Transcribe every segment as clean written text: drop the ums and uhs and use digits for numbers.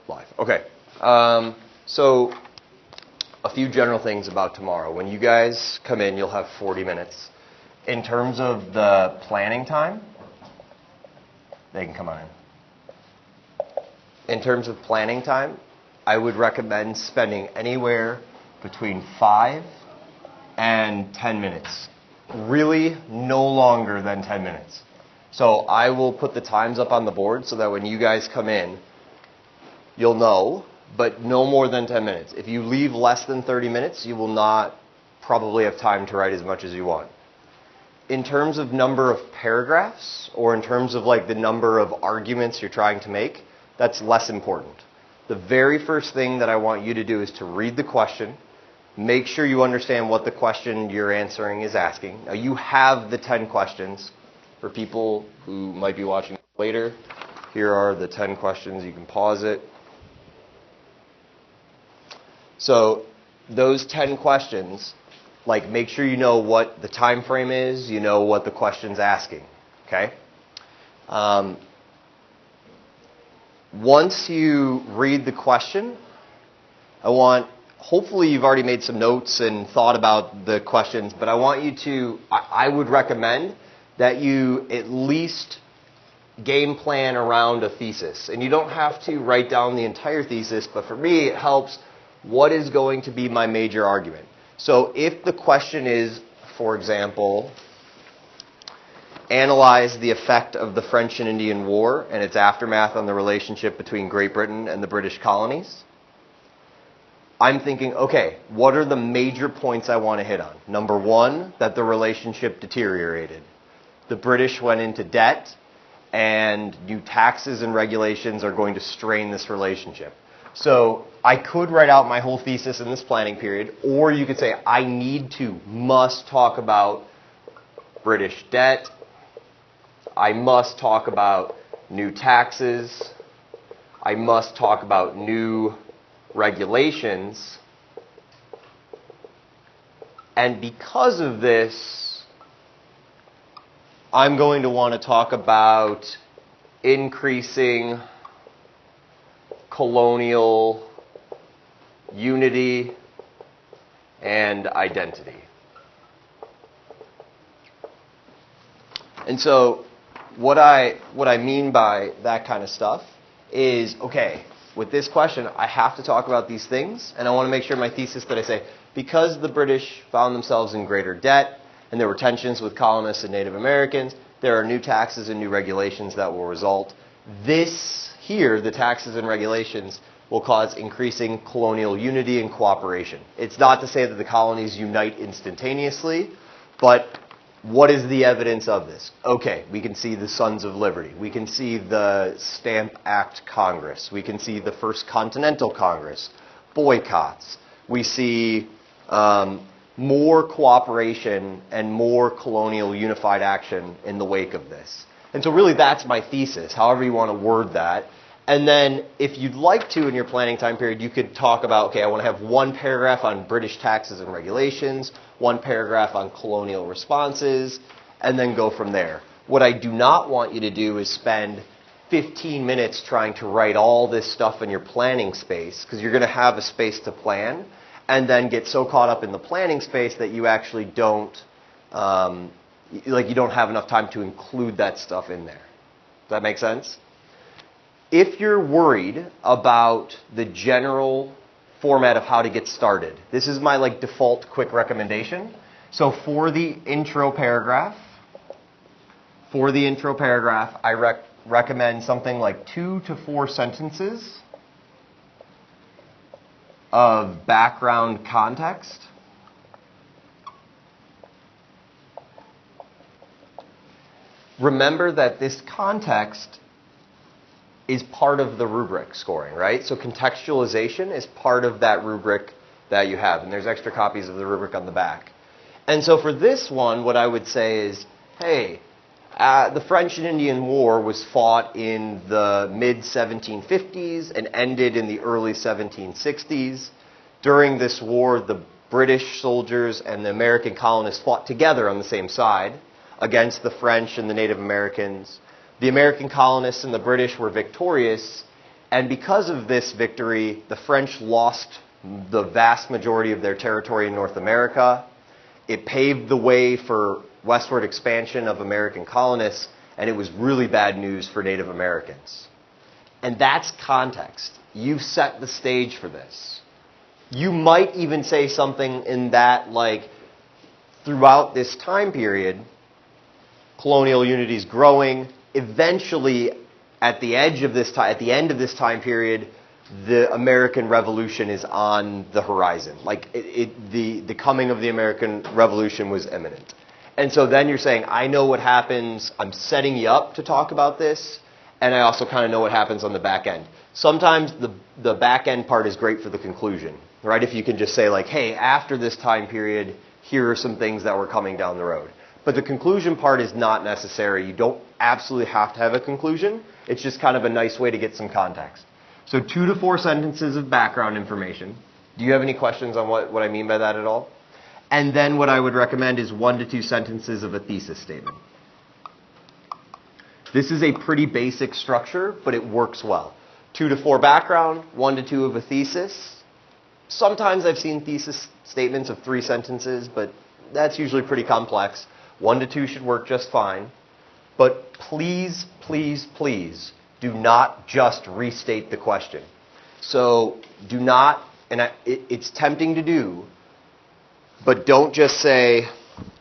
Live. Okay. So a few general things about tomorrow. When you guys come in, you'll have 40 minutes. In terms of the planning time, they can come on in. In terms of planning time, I would recommend spending anywhere between 5 and 10 minutes. Really, no longer than 10 minutes. So I will put the times up on the board so that when you guys come in, you'll know, but no more than 10 minutes. If you leave less than 30 minutes, you will not probably have time to write as much as you want. In terms of number of paragraphs, or in terms of like the number of arguments you're trying to make, that's less important. The very first thing that I want you to do is to read the question, make sure you understand what the question you're answering is asking. Now you have the 10 questions. For people who might be watching later, here are the 10 questions. You can pause it. So those 10 questions, like, make sure you know what the time frame is, you know what the question's asking, okay? Once you read the question, hopefully you've already made some notes and thought about the questions, but I want you to, I would recommend that you at least game plan around a thesis. And you don't have to write down the entire thesis, but for me it helps, what is going to be my major argument? So if the question is, for example, analyze the effect of the French and Indian War and its aftermath on the relationship between Great Britain and the British colonies, I'm thinking, okay, what are the major points I want to hit on? Number one, that the relationship deteriorated. The British went into debt, and new taxes and regulations are going to strain this relationship. So I could write out my whole thesis in this planning period, or you could say I must talk about British debt, I must talk about new taxes, I must talk about new regulations, and because of this, I'm going to want to talk about increasing colonial unity and identity. And so what I mean by that kind of stuff is, okay, with this question, I have to talk about these things, and I want to make sure in my thesis that I say, because the British found themselves in greater debt, and there were tensions with colonists and Native Americans, there are new taxes and new regulations that will result. This here, the taxes and regulations, will cause increasing colonial unity and cooperation. It's not to say that the colonies unite instantaneously, but what is the evidence of this? Okay, we can see the Sons of Liberty. We can see the Stamp Act Congress. We can see the First Continental Congress, boycotts. We see more cooperation and more colonial unified action in the wake of this. And so really that's my thesis, however you want to word that. And then if you'd like to in your planning time period, you could talk about, okay, I want to have one paragraph on British taxes and regulations, one paragraph on colonial responses, and then go from there. What I do not want you to do is spend 15 minutes trying to write all this stuff in your planning space, because you're going to have a space to plan, and then get so caught up in the planning space that you actually don't, you don't have enough time to include that stuff in there. Does that make sense? If you're worried about the general format of how to get started, this is my default quick recommendation. So for the intro paragraph, I recommend something like 2 to 4 sentences of background context. Remember that this context is part of the rubric scoring, right? So contextualization is part of that rubric that you have. And there's extra copies of the rubric on the back. And so for this one, what I would say is, hey, the French and Indian War was fought in the mid-1750s and ended in the early 1760s. During this war, the British soldiers and the American colonists fought together on the same side against the French and the Native Americans. The American colonists and the British were victorious, And because of this victory, the French lost the vast majority of their territory in North America. It paved the way for westward expansion of American colonists, and it was really bad news for Native Americans. And that's context. You've set the stage for this. You might even say something in that, like, throughout this time period, colonial unity is growing. Eventually, at the end of this time period, the American Revolution is on the horizon. Like, the coming of the American Revolution was imminent. And so then you're saying, I know what happens. I'm setting you up to talk about this. And I also kind of know what happens on the back end. Sometimes the back end part is great for the conclusion, right? If you can just say, like, hey, after this time period, here are some things that were coming down the road. But the conclusion part is not necessary. You don't absolutely have to have a conclusion. It's just kind of a nice way to get some context. So 2 to 4 sentences of background information. Do you have any questions on what I mean by that at all? And then what I would recommend is 1 to 2 sentences of a thesis statement. This is a pretty basic structure, but it works well. 2 to 4 background, 1 to 2 of a thesis. Sometimes I've seen thesis statements of 3 sentences, but that's usually pretty complex. 1 to 2 should work just fine. But please, please, please do not just restate the question. So do not, and it's tempting to do, but don't just say,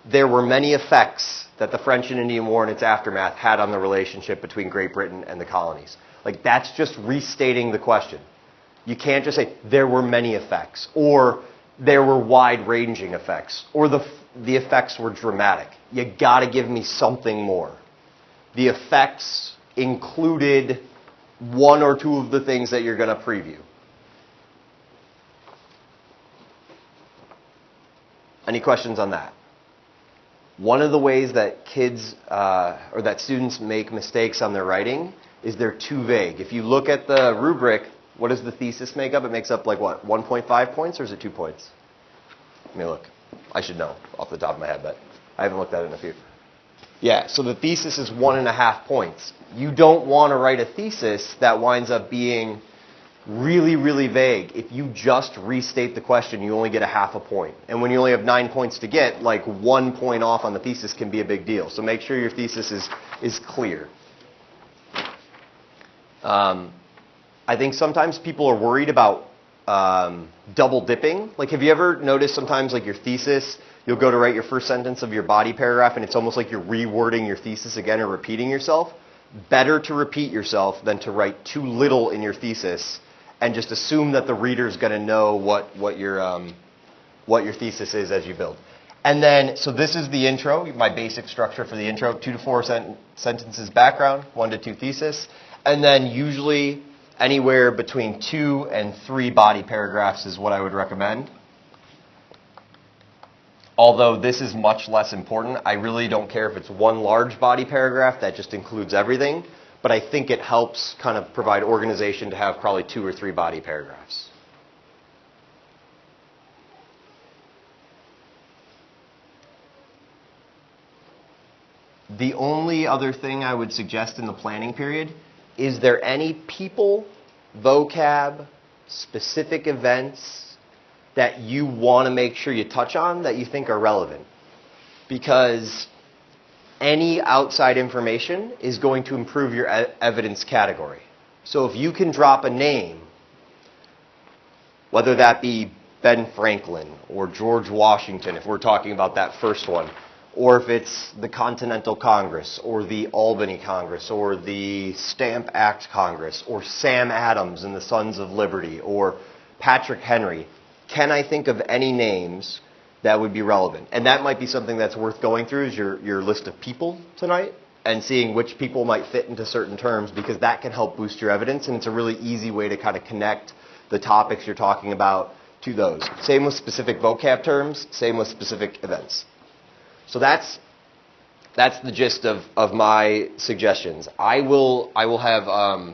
there were many effects that the French and Indian War and its aftermath had on the relationship between Great Britain and the colonies. Like, that's just restating the question. You can't just say, there were many effects, or there were wide-ranging effects, or the effects were dramatic. You got to give me something more. The effects included 1 or 2 of the things that you're going to preview. Any questions on that? One of the ways that kids or that students make mistakes on their writing is they're too vague. If you look at the rubric, what does the thesis make up? It makes up like what, 1.5 points, or is it 2 points? Let me look. I should know off the top of my head, but I haven't looked at it in a few. Yeah, so the thesis is 1.5 points. You don't want to write a thesis that winds up being really, really vague. If you just restate the question, you only get a half a point. And when you only have 9 points to get, like 1 point off on the thesis can be a big deal. So make sure your thesis is clear. I think sometimes people are worried about double dipping. Like, have you ever noticed sometimes, like, your thesis, you'll go to write your first sentence of your body paragraph, and it's almost like you're rewording your thesis again or repeating yourself? Better to repeat yourself than to write too little in your thesis and just assume that the reader's going to know what your thesis is as you build. And then, so this is the intro, my basic structure for the intro: 2 to 4 sentences background, 1 to 2 thesis, and then usually anywhere between 2 and 3 body paragraphs is what I would recommend. Although this is much less important. I really don't care if it's 1 large body paragraph that just includes everything, but I think it helps kind of provide organization to have probably 2 or 3 body paragraphs. The only other thing I would suggest in the planning period, is there any people, vocab, specific events that you want to make sure you touch on that you think are relevant? Because any outside information is going to improve your evidence category. So if you can drop a name, whether that be Ben Franklin or George Washington, if we're talking about that first one, or if it's the Continental Congress, or the Albany Congress, or the Stamp Act Congress, or Sam Adams and the Sons of Liberty, or Patrick Henry, can I think of any names that would be relevant? And that might be something that's worth going through, is your list of people tonight, and seeing which people might fit into certain terms, because that can help boost your evidence, and it's a really easy way to kind of connect the topics you're talking about to those. Same with specific vocab terms, same with specific events. So that's the gist of my suggestions. I will have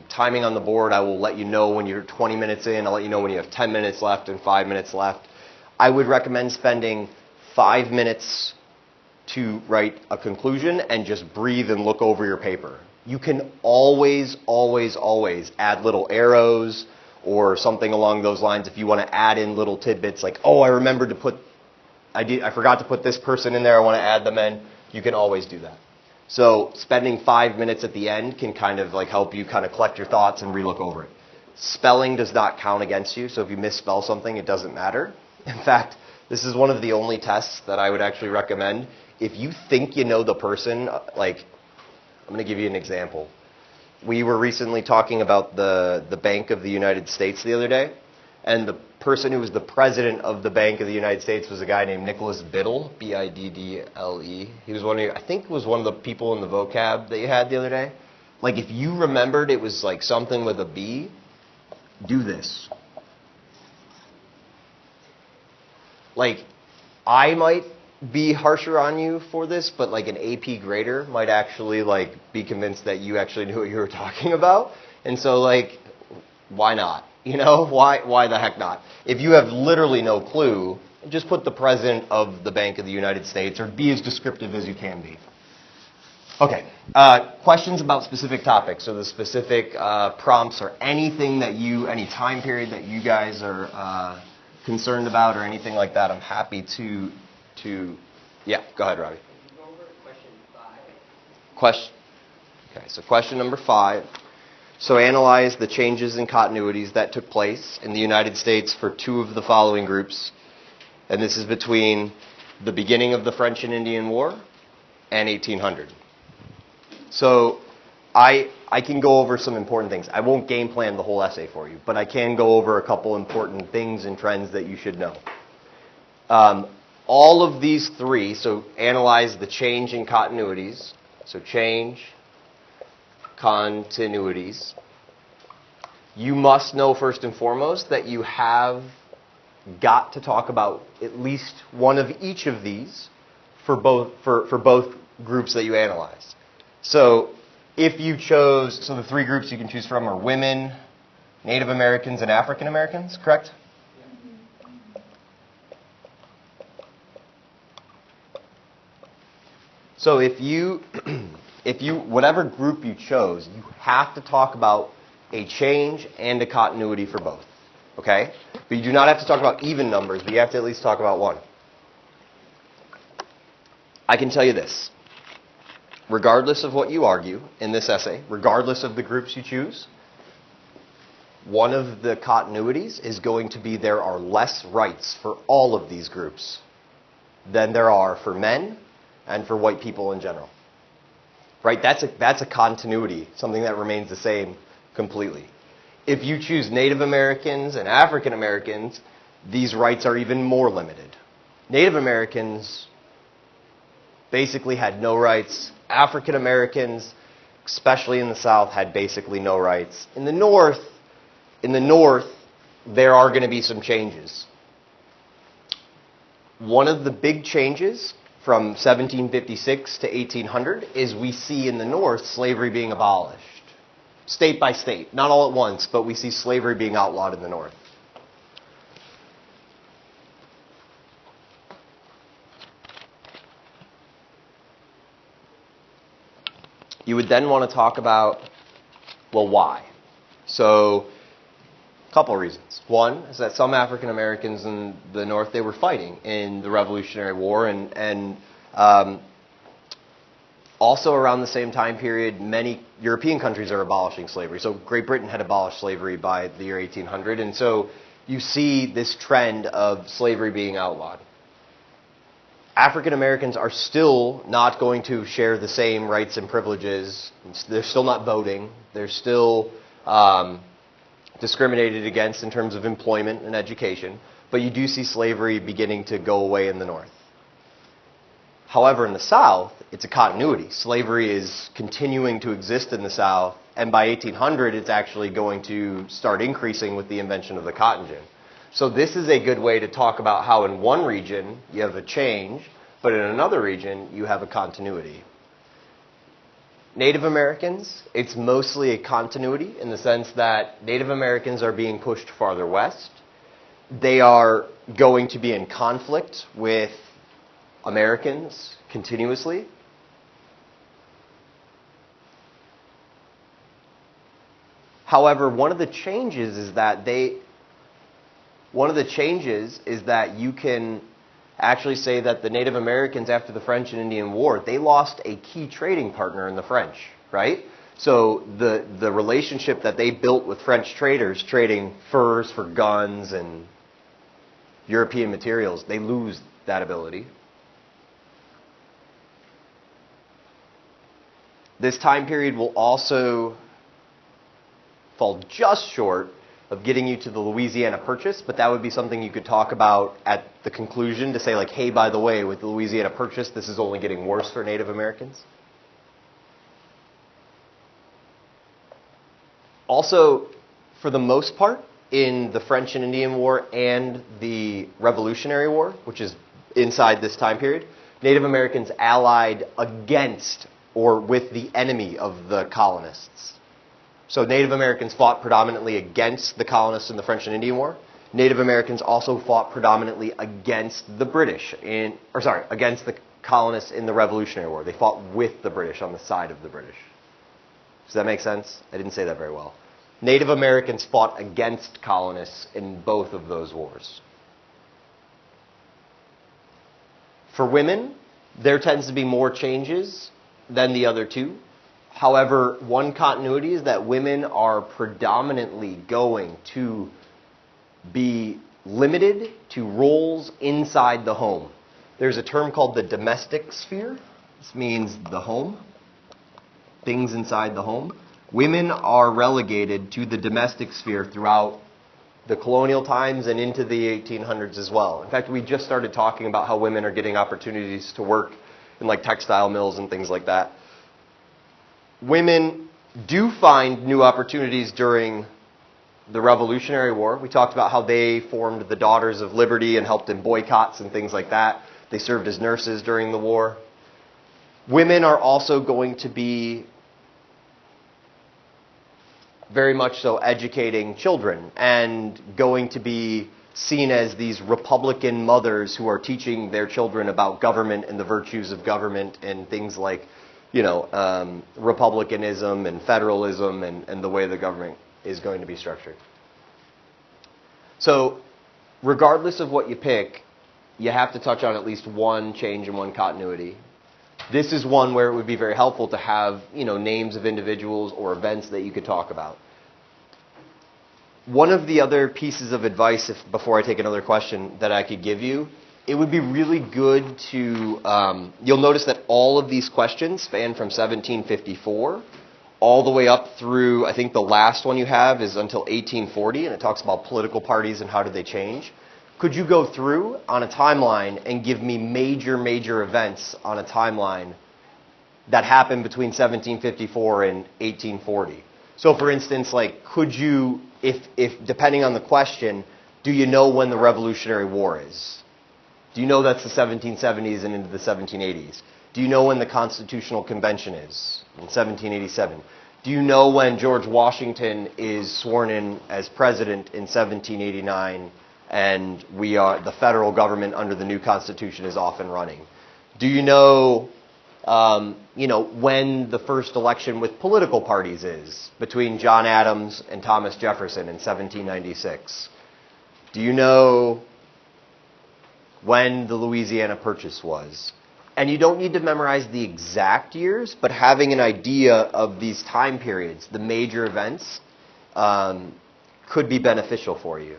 timing on the board. I will let you know when you're 20 minutes in. I'll let you know when you have 10 minutes left and 5 minutes left. I would recommend spending 5 minutes to write a conclusion and just breathe and look over your paper. you can always, always, always add little arrows or something along those lines if you want to add in little tidbits like, oh, I remembered to put, I forgot to put this person in there, I want to add them in. You can always do that. So spending 5 minutes at the end can kind of like help you kind of collect your thoughts and relook over it. Spelling does not count against you, so if you misspell something, it doesn't matter. In fact, this is one of the only tests that I would actually recommend. If you think you know the person, like, I'm going to give you an example. We were recently talking about the Bank of the United States the other day, and the person who was the president of the Bank of the United States was a guy named Nicholas Biddle, Biddle. He was I think was one of the people in the vocab that you had the other day. Like, if you remembered it was like something with a B, do this. Like, I might be harsher on you for this, but like an AP grader might actually like be convinced that you actually knew what you were talking about. And so like, why not? You know, why the heck not? If you have literally no clue, just put the president of the Bank of the United States, or be as descriptive as you can be. Okay, questions about specific topics, so the specific prompts or anything that any time period that you guys are concerned about or anything like that, I'm happy to yeah, go ahead, Robbie. Go over to question 5. Okay, so question number 5. So analyze the changes and continuities that took place in the United States for 2 of the following groups. And this is between the beginning of the French and Indian War and 1800. So I can go over some important things. I won't game plan the whole essay for you, but I can go over a couple important things and trends that you should know. All of these 3, so analyze the change in continuities. So change, continuities. You must know first and foremost that you have got to talk about at least one of each of these for both groups that you analyze. So if you chose, so the 3 groups you can choose from are women, Native Americans, and African Americans, correct? So if you, whatever group you chose, you have to talk about a change and a continuity for both, okay? But you do not have to talk about even numbers, but you have to at least talk about one. I can tell you this. Regardless of what you argue in this essay, regardless of the groups you choose, one of the continuities is going to be there are less rights for all of these groups than there are for men and for white people in general. Right? That's a continuity, something that remains the same completely. If you choose Native Americans and African Americans, these rights are even more limited. Native Americans basically had no rights. African Americans, especially in the South, had basically no rights. In the North, there are going to be some changes. One of the big changes from 1756 to 1800 is we see in the North slavery being abolished. State by state. Not all at once, but we see slavery being outlawed in the North. You would then want to talk about, well, why? So, a couple of reasons. One is that some African Americans in the North, they were fighting in the Revolutionary War, and also around the same time period, many European countries are abolishing slavery. So Great Britain had abolished slavery by the year 1800, and so you see this trend of slavery being outlawed. African Americans are still not going to share the same rights and privileges. They're still not voting. They're still discriminated against in terms of employment and education. But you do see slavery beginning to go away in the North. However, in the South, it's a continuity. Slavery is continuing to exist in the South, and by 1800, it's actually going to start increasing with the invention of the cotton gin. So this is a good way to talk about how in one region you have a change, but in another region you have a continuity. Native Americans, it's mostly a continuity in the sense that Native Americans are being pushed farther west. They are going to be in conflict with Americans continuously. However, one of the changes is that you can actually say that the Native Americans, after the French and Indian War, they lost a key trading partner in the French, right? So the relationship that they built with French traders, trading furs for guns and European materials, they lose that ability. This time period will also fall just short of getting you to the Louisiana Purchase, but that would be something you could talk about at the conclusion to say, like, hey, by the way, with the Louisiana Purchase, this is only getting worse for Native Americans. Also, for the most part, in the French and Indian War and the Revolutionary War, which is inside this time period, Native Americans allied against or with the enemy of the colonists. So Native Americans fought predominantly against the colonists in the French and Indian War. Native Americans also fought predominantly against the British against the colonists in the Revolutionary War. They fought with the British, on the side of the British. Does that make sense? I didn't say that very well. Native Americans fought against colonists in both of those wars. For women, there tends to be more changes than the other two. However, one continuity is that women are predominantly going to be limited to roles inside the home. There's a term called the domestic sphere. This means the home, things inside the home. Women are relegated to the domestic sphere throughout the colonial times and into the 1800s as well. In fact, we just started talking about how women are getting opportunities to work in like textile mills and things like that. Women do find new opportunities during the Revolutionary War. We talked about how they formed the Daughters of Liberty and helped in boycotts and things like that. They served as nurses during the war. Women are also going to be very much so educating children and going to be seen as these Republican mothers who are teaching their children about government and the virtues of government and things like, republicanism and federalism and the way the government is going to be structured. So, regardless of what you pick, you have to touch on at least one change and one continuity. This is one where it would be very helpful to have, names of individuals or events that you could talk about. One of the other pieces of advice, before I take another question, that I could give you, it would be really good to, you'll notice that all of these questions span from 1754 all the way up through, I think the last one you have is until 1840, and it talks about political parties and how did they change. Could you go through on a timeline and give me major events on a timeline that happened between 1754 and 1840? So for instance, could you, if depending on the question, do you know when the Revolutionary War is? Do you know that's the 1770s and into the 1780s? Do you know when the Constitutional Convention is in 1787? Do you know when George Washington is sworn in as president in 1789 and the federal government under the new Constitution is off and running? Do you know, when the first election with political parties is between John Adams and Thomas Jefferson in 1796? Do you know when the Louisiana Purchase was? And you don't need to memorize the exact years, but having an idea of these time periods, the major events, could be beneficial for you.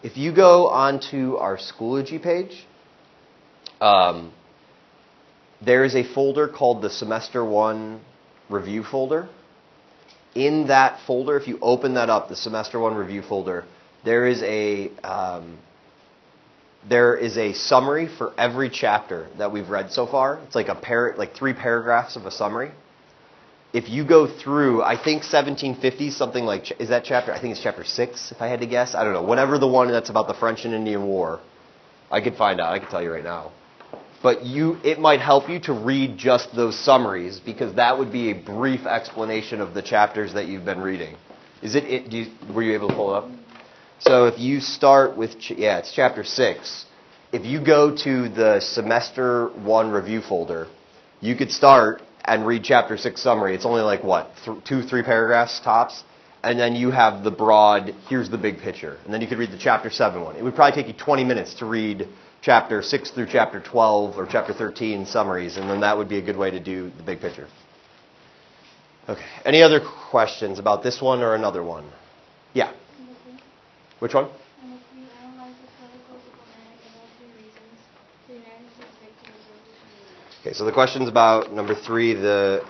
If you go onto our Schoology page, there is a folder called the Semester 1 Review folder. In that folder, if you open that up, the Semester 1 Review folder, there is a summary for every chapter that we've read so far. It's like 3 paragraphs of a summary. If you go through, I think 1750, something like, is that chapter? I think it's chapter 6, if I had to guess. I don't know. Whatever the one that's about the French and Indian War, I could find out. I could tell you right now. But it might help you to read just those summaries, because that would be a brief explanation of the chapters that you've been reading. Were you able to pull it up? So if you start with, it's chapter 6. If you go to the Semester 1 Review folder, you could start and read chapter 6 summary, it's only like, what, 2-3 paragraphs tops? And then you have the broad, here's the big picture. And then you could read the chapter 7 one. It would probably take you 20 minutes to read chapter 6 through chapter 12 or chapter 13 summaries, and then that would be a good way to do the big picture. Okay. Any other questions about this one or another one? Yeah. Which one? Okay, so the question's about number 3,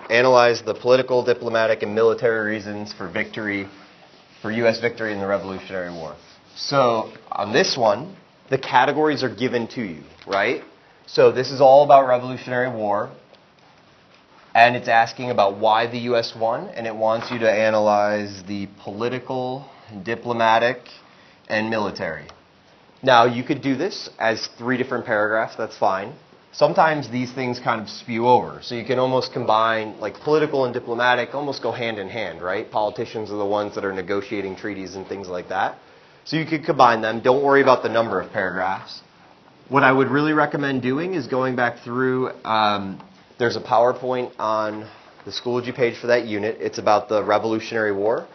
analyze the political, diplomatic, and military reasons for victory, for U.S. victory in the Revolutionary War. So on this one, the categories are given to you, right? So this is all about Revolutionary War, and it's asking about why the U.S. won, and it wants you to analyze the political, diplomatic, and military. Now, you could do this as 3 different paragraphs, that's fine. Sometimes these things kind of spew over. So you can almost combine, like political and diplomatic almost go hand in hand, right? Politicians are the ones that are negotiating treaties and things like that. So you could combine them. Don't worry about the number of paragraphs. What I would really recommend doing is going back through, there's a PowerPoint on the Schoology page for that unit. It's about the Revolutionary War.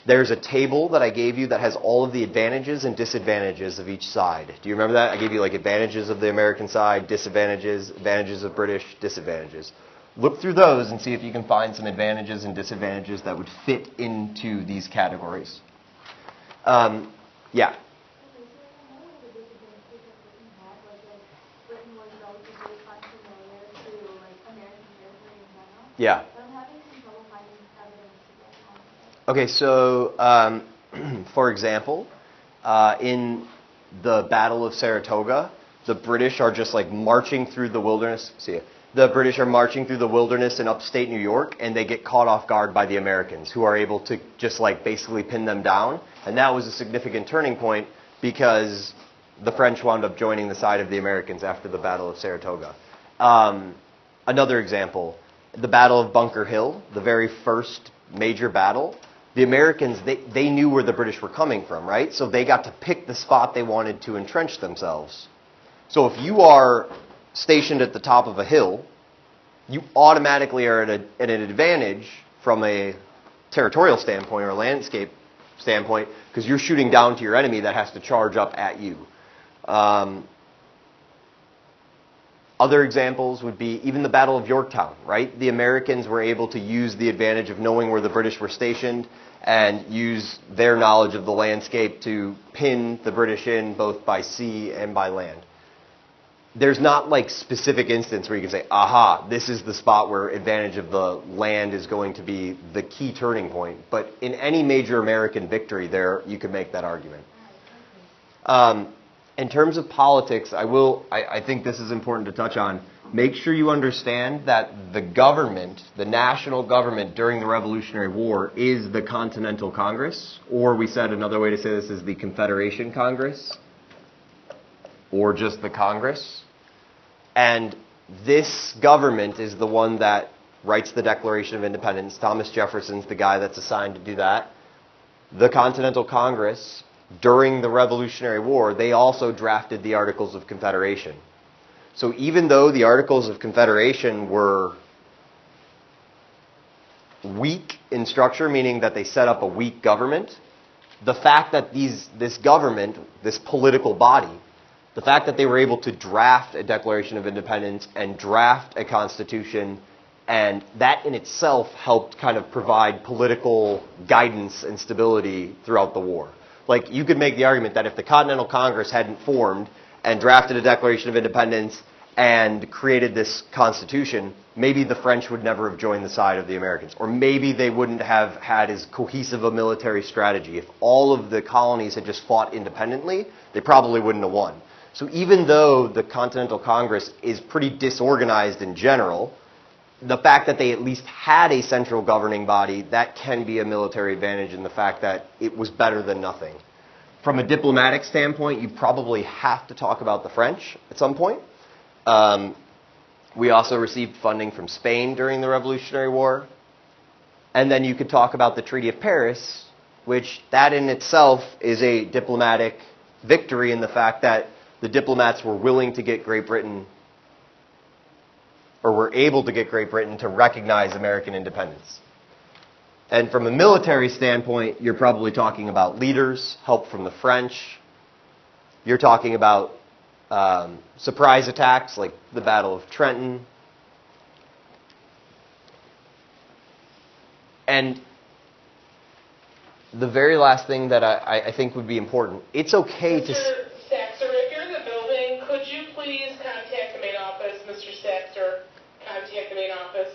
There's a table that I gave you that has all of the advantages and disadvantages of each side. Do you remember that? I gave you like advantages of the American side, disadvantages, advantages of British, disadvantages. Look through those and see if you can find some advantages and disadvantages that would fit into these categories. Yeah. Yeah. Okay, so for example, in the Battle of Saratoga, the British are just like marching through the wilderness. The British are marching through the wilderness in upstate New York, and they get caught off guard by the Americans, who are able to just like basically pin them down. And that was a significant turning point because the French wound up joining the side of the Americans after the Battle of Saratoga. Another example, the Battle of Bunker Hill, the very first major battle. The Americans, they knew where the British were coming from, right? So they got to pick the spot they wanted to entrench themselves. So if you are stationed at the top of a hill, you automatically are at an advantage from a territorial standpoint or a landscape standpoint because you're shooting down to your enemy that has to charge up at you. Other examples would be even the Battle of Yorktown, right? The Americans were able to use the advantage of knowing where the British were stationed and use their knowledge of the landscape to pin the British in both by sea and by land. There's not like specific instance where you can say, aha, this is the spot where advantage of the land is going to be the key turning point. But in any major American victory there, you could make that argument. In terms of politics, I think this is important to touch on. Make sure you understand that the government, the national government during the Revolutionary War is the Continental Congress, or we said another way to say this is the Confederation Congress, or just the Congress. And this government is the one that writes the Declaration of Independence. Thomas Jefferson's the guy that's assigned to do that. The Continental Congress, during the Revolutionary War, they also drafted the Articles of Confederation. So even though the Articles of Confederation were weak in structure, meaning that they set up a weak government, the fact that this government, this political body, the fact that they were able to draft a Declaration of Independence and draft a Constitution, and that in itself helped kind of provide political guidance and stability throughout the war. Like, you could make the argument that if the Continental Congress hadn't formed and drafted a Declaration of Independence and created this Constitution, maybe the French would never have joined the side of the Americans. Or maybe they wouldn't have had as cohesive a military strategy. If all of the colonies had just fought independently, they probably wouldn't have won. So even though the Continental Congress is pretty disorganized in general, the fact that they at least had a central governing body, that can be a military advantage in the fact that it was better than nothing. From a diplomatic standpoint, you probably have to talk about the French at some point. We also received funding from Spain during the Revolutionary War. And then you could talk about the Treaty of Paris, which that in itself is a diplomatic victory in the fact that the diplomats were willing to get Great Britain, or were able to get Great Britain to recognize American independence. And from a military standpoint, you're probably talking about leaders, help from the French. You're talking about surprise attacks like the Battle of Trenton. And the very last thing that I think would be important, it's okay to... Mr. Saxer, if you're in the building, could you please contact the main office? Mr. Saxer, contact the main office.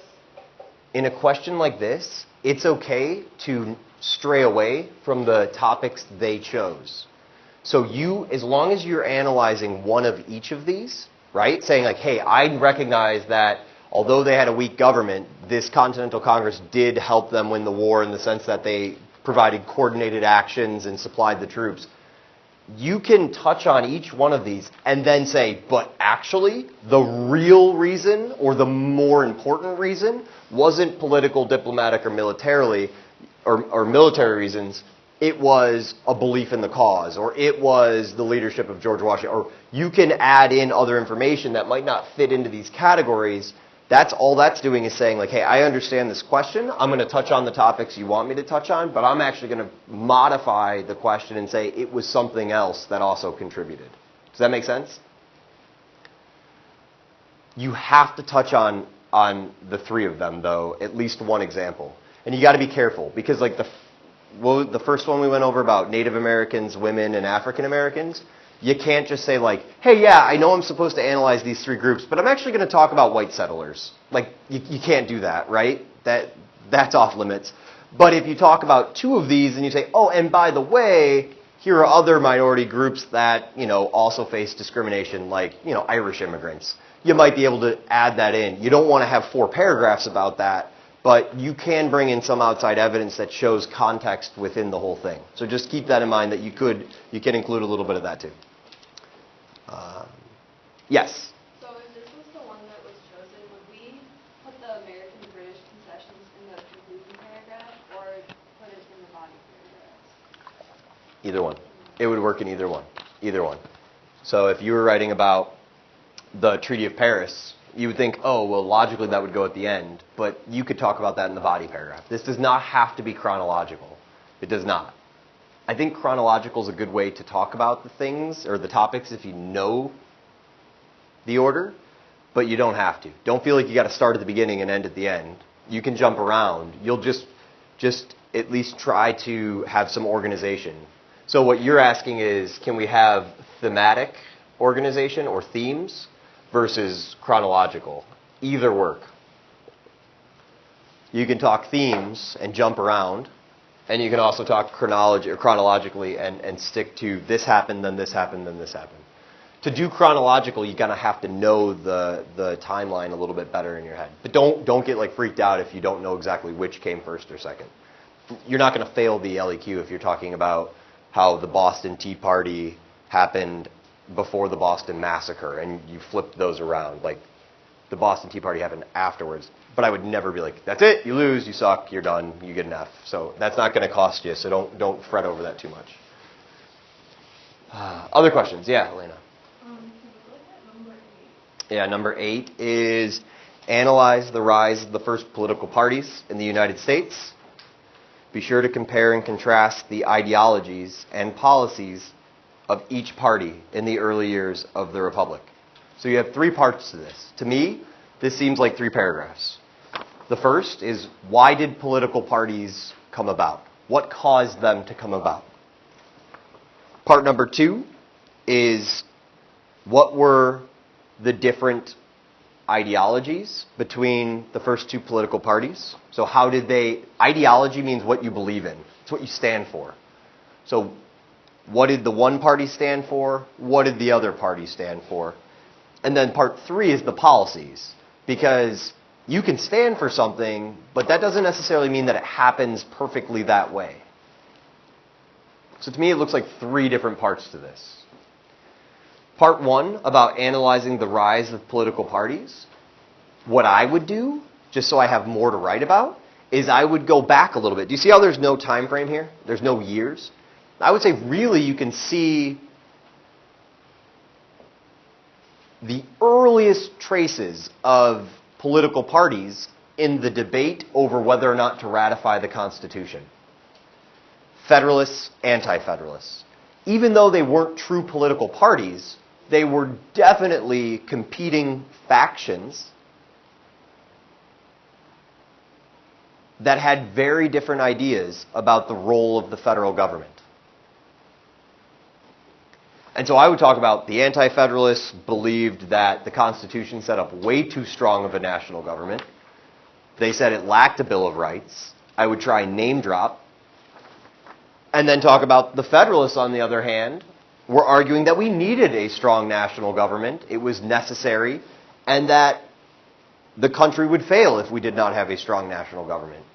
In a question like this, it's okay to stray away from the topics they chose. So you, as long as you're analyzing one of each of these, right, saying like, hey, I recognize that although they had a weak government, this Continental Congress did help them win the war in the sense that they provided coordinated actions and supplied the troops. You can touch on each one of these and then say, but actually, the real reason or the more important reason wasn't political, diplomatic, or military reasons. It was a belief in the cause, or it was the leadership of George Washington. Or you can add in other information that might not fit into these categories. That's all that's doing is saying, like, hey, I understand this question. I'm going to touch on the topics you want me to touch on, but I'm actually going to modify the question and say it was something else that also contributed. Does that make sense? You have to touch on the three of them, though, at least one example. And you got to be careful, because like the first one we went over about Native Americans, women, and African Americans, you can't just say like, hey, yeah, I know I'm supposed to analyze these three groups, but I'm actually going to talk about white settlers. Like, you can't do that, right? That's off limits. But if you talk about two of these and you say, oh, and by the way, here are other minority groups that, also face discrimination, like, Irish immigrants. You might be able to add that in. You don't want to have 4 paragraphs about that, but you can bring in some outside evidence that shows context within the whole thing. So just keep that in mind that you can include a little bit of that too. Yes? So if this was the one that was chosen, would we put the American-British concessions in the conclusion paragraph or put it in the body paragraph? Either one. It would work in either one. Either one. So if you were writing about the Treaty of Paris, you would think, oh, well, logically that would go at the end, but you could talk about that in the body paragraph. This does not have to be chronological. It does not. I think chronological is a good way to talk about the things or the topics if you know the order, but you don't have to. Don't feel like you got to start at the beginning and end at the end. You can jump around. You'll just at least try to have some organization. So what you're asking is, can we have thematic organization or themes versus chronological? Either work. You can talk themes and jump around, and you can also talk chronologically and stick to this happened, then this happened, then this happened. To do chronological, you're gonna have to know the timeline a little bit better in your head. But don't get like freaked out if you don't know exactly which came first or second. You're not gonna fail the LEQ if you're talking about how the Boston Tea Party happened before the Boston Massacre, and you flipped those around. Like, the Boston Tea Party happened afterwards. But I would never be like, that's it, you lose, you suck, you're done, you get an F. So that's not going to cost you, so don't fret over that too much. Other questions? Yeah, Elena. Can we look at number 8? Yeah, number 8 is analyze the rise of the first political parties in the United States. Be sure to compare and contrast the ideologies and policies of each party in the early years of the Republic. So you have 3 parts to this. To me, this seems like 3 paragraphs. The first is, why did political parties come about? What caused them to come about? Part number 2 is, what were the different ideologies between the first 2 political parties? So how did they... Ideology means what you believe in. It's what you stand for. So what did the one party stand for? What did the other party stand for? And then part 3 is the policies. Because you can stand for something, but that doesn't necessarily mean that it happens perfectly that way. So to me, it looks like 3 different parts to this. Part 1, about analyzing the rise of political parties. What I would do, just so I have more to write about, is I would go back a little bit. Do you see how there's no time frame here? There's no years. I would say really you can see the earliest traces of political parties in the debate over whether or not to ratify the Constitution. Federalists, anti-Federalists. Even though they weren't true political parties, they were definitely competing factions that had very different ideas about the role of the federal government. And so I would talk about the anti-Federalists believed that the Constitution set up way too strong of a national government. They said it lacked a Bill of Rights. I would try and name drop. And then talk about the Federalists, on the other hand, were arguing that we needed a strong national government. It was necessary, and that the country would fail if we did not have a strong national government.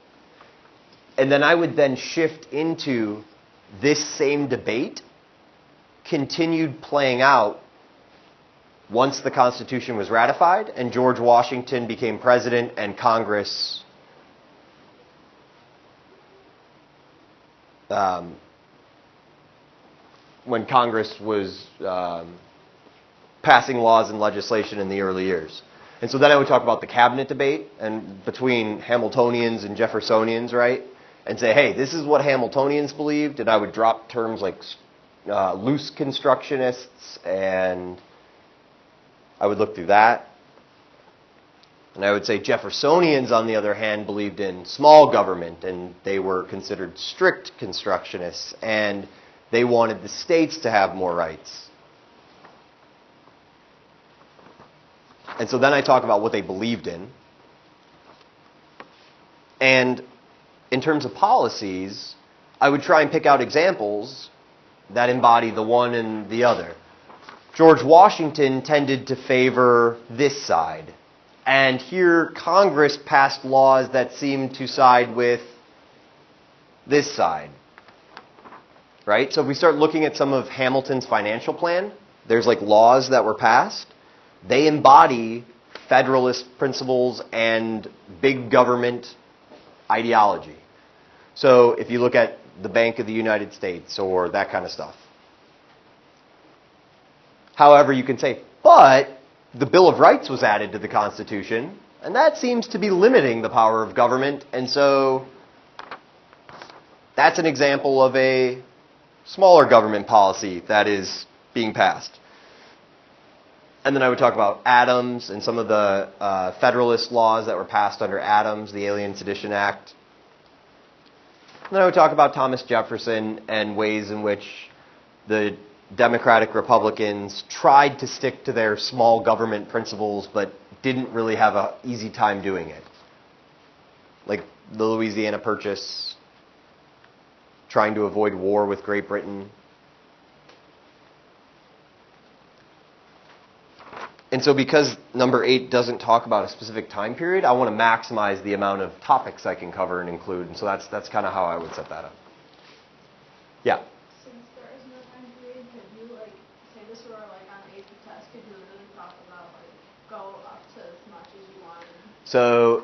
And then I would then shift into this same debate continued playing out once the Constitution was ratified and George Washington became president and Congress when Congress was passing laws and legislation in the early years. And so then I would talk about the cabinet debate and between Hamiltonians and Jeffersonians, right? And say, hey, this is what Hamiltonians believed, and I would drop terms like loose constructionists, and I would look through that. And I would say Jeffersonians, on the other hand, believed in small government, and they were considered strict constructionists, and they wanted the states to have more rights. And so then I talk about what they believed in. And in terms of policies, I would try and pick out examples that embody the one and the other. George Washington tended to favor this side. And here Congress passed laws that seemed to side with this side. Right? So if we start looking at some of Hamilton's financial plan, there's like laws that were passed. They embody Federalist principles and big government ideology. So if you look at the Bank of the United States or that kind of stuff. However, you can say, but the Bill of Rights was added to the Constitution, and that seems to be limiting the power of government, and so that's an example of a smaller government policy that is being passed. And then I would talk about Adams and some of the Federalist laws that were passed under Adams, the Alien Sedition Act. And then I would talk about Thomas Jefferson and ways in which the Democratic Republicans tried to stick to their small government principles but didn't really have an easy time doing it. Like the Louisiana Purchase, trying to avoid war with Great Britain. And so because number 8 doesn't talk about a specific time period, I want to maximize the amount of topics I can cover and include. And so that's kind of how I would set that up. Yeah? Since there is no time period, could you, like, say this were, like, on the AP test, could you really talk about, like, go up to as much as you want? So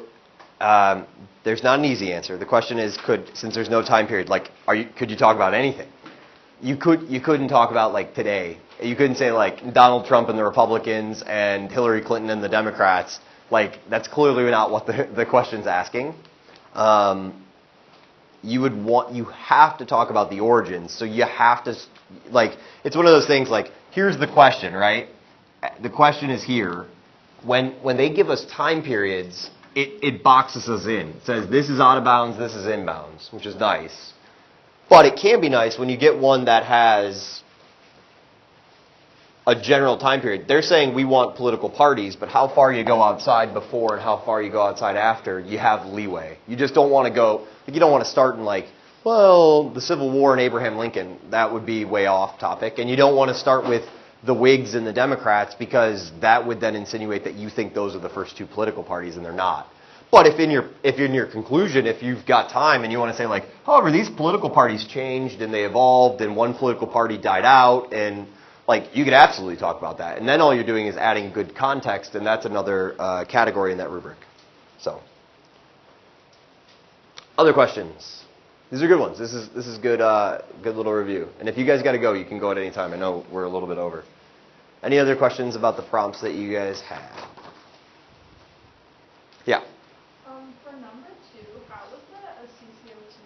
there's not an easy answer. The question is, since there's no time period, like, could you talk about anything? You couldn't talk about, like, today. You couldn't say, like, Donald Trump and the Republicans and Hillary Clinton and the Democrats. Like, that's clearly not what the question's asking. You have to talk about the origins. So you have to, like, it's one of those things, like, here's the question, right? The question is here. When they give us time periods, it boxes us in. It says, this is out of bounds, this is in bounds, which is nice. But it can be nice when you get one that has a general time period. They're saying we want political parties, but how far you go outside before and how far you go outside after, you have leeway. You just don't want to go, like, you don't want to start in, like, well, the Civil War and Abraham Lincoln. That would be way off topic. And you don't want to start with the Whigs and the Democrats because that would then insinuate that you think those are the first two political parties, and they're not. But if in your conclusion, if you've got time and you want to say, like, however, these political parties changed and they evolved and one political party died out, and, like, you could absolutely talk about that. And then all you're doing is adding good context, and that's another category in that rubric. So, other questions? These are good ones. This is good good little review. And if you guys got to go, you can go at any time. I know we're a little bit over. Any other questions about the prompts that you guys have? Yeah. For number 2, how was that a CCOT?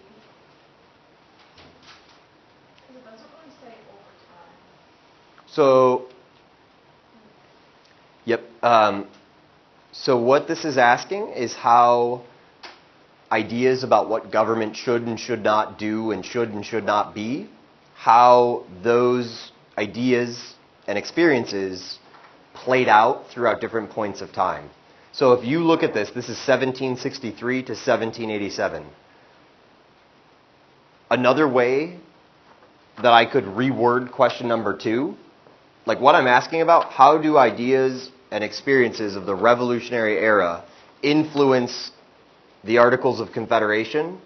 Because it doesn't really say over time. So, yep. So what this is asking is how ideas about what government should and should not do and should not be, how those ideas and experiences played out throughout different points of time. So if you look at this is 1763 to 1787. Another way that I could reword question number 2, like what I'm asking about, how do ideas and experiences of the Revolutionary Era influence the Articles of Confederation?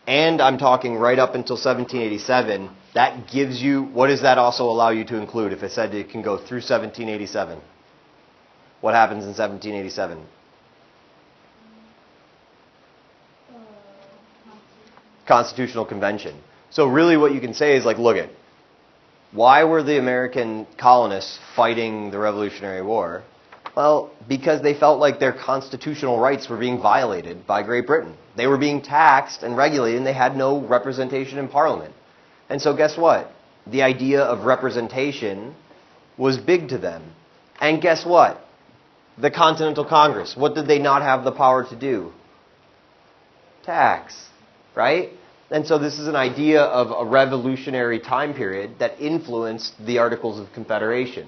And I'm talking right up until 1787. That gives you, what does that also allow you to include if it said it can go through 1787? What happens in 1787? Constitutional Convention. So really what you can say is like, look at, why were the American colonists fighting the Revolutionary War? Well, because they felt like their constitutional rights were being violated by Great Britain. They were being taxed and regulated, and they had no representation in Parliament. And so guess what? The idea of representation was big to them. And guess what? The Continental Congress, what did they not have the power to do? Tax, right? And so this is an idea of a revolutionary time period that influenced the Articles of Confederation.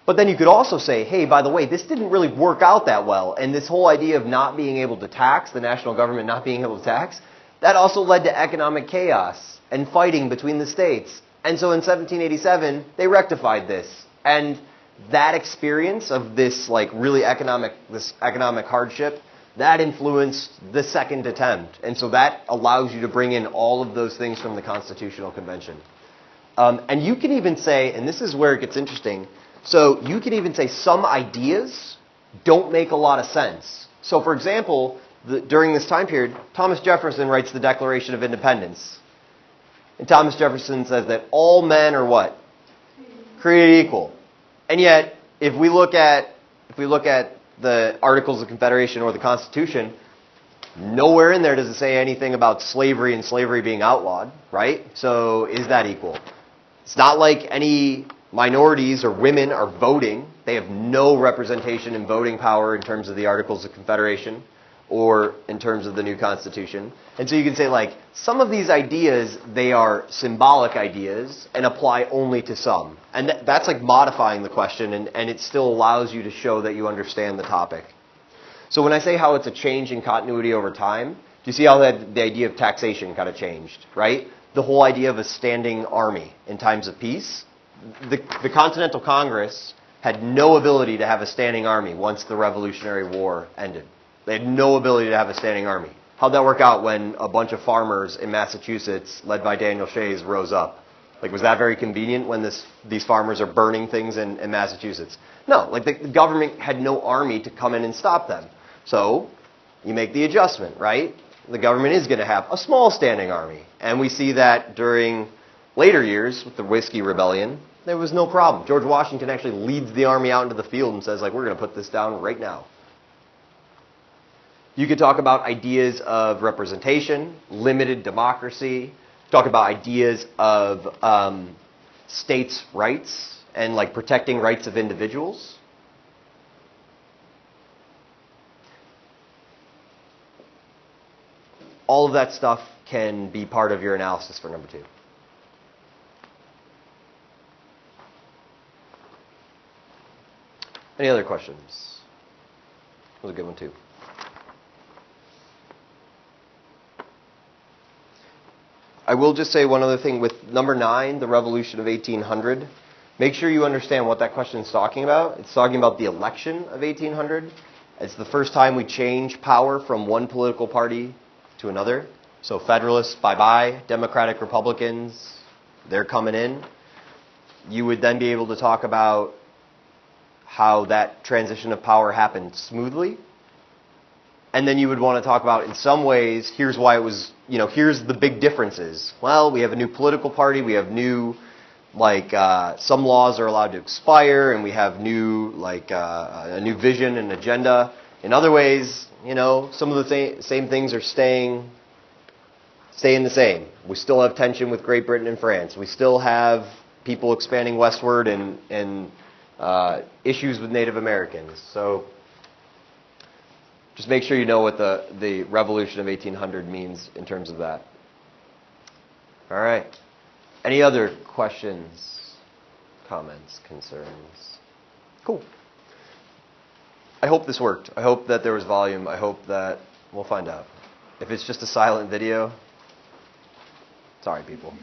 But then you could also say, hey, by the way, this didn't really work out that well. And this whole idea of not being able to tax, the national government not being able to tax, that also led to economic chaos and fighting between the states. And so in 1787, they rectified this. And that experience of this like really economic hardship, that influenced the second attempt. And so that allows you to bring in all of those things from the Constitutional Convention. And you can even say, and this is where it gets interesting, so you can even say some ideas don't make a lot of sense. So for example, during this time period, Thomas Jefferson writes the Declaration of Independence. And Thomas Jefferson says that all men are what? Created equal. And yet, if we look at the Articles of Confederation or the Constitution, nowhere in there does it say anything about slavery and slavery being outlawed, right? So is that equal? It's not like any minorities or women are voting. They have no representation in voting power in terms of the Articles of Confederation or in terms of the new Constitution. And so you can say, like, some of these ideas, they are symbolic ideas and apply only to some. And that's like modifying the question, and it still allows you to show that you understand the topic. So when I say how it's a change in continuity over time, do you see how the idea of taxation kind of changed, right? The whole idea of a standing army in times of peace. The Continental Congress had no ability to have a standing army once the Revolutionary War ended. They had no ability to have a standing army. How'd that work out when a bunch of farmers in Massachusetts, led by Daniel Shays, rose up? Like, was that very convenient when these farmers are burning things in Massachusetts? No, like the government had no army to come in and stop them. So you make the adjustment, right? The government is going to have a small standing army. And we see that during later years with the Whiskey Rebellion, there was no problem. George Washington actually leads the army out into the field and says, like, we're going to put this down right now. You could talk about ideas of representation, limited democracy, talk about ideas of states' rights and like protecting rights of individuals. All of that stuff can be part of your analysis for number 2. Any other questions? That was a good one too. I will just say one other thing with number 9, the Revolution of 1800. Make sure you understand what that question is talking about. It's talking about the election of 1800. It's the first time we change power from one political party to another. So Federalists, bye-bye. Democratic Republicans, they're coming in. You would then be able to talk about how that transition of power happened smoothly. And then you would want to talk about, in some ways, here's why it was, here's the big differences. Well, we have a new political party, we have new, some laws are allowed to expire, and we have new, a new vision and agenda. In other ways, some of the same things are staying the same. We still have tension with Great Britain and France. We still have people expanding westward and issues with Native Americans. So just make sure you know what the Revolution of 1800 means in terms of that. All right. Any other questions, comments, concerns? Cool. I hope this worked. I hope that there was volume. I hope that we'll find out. If it's just a silent video, sorry, people.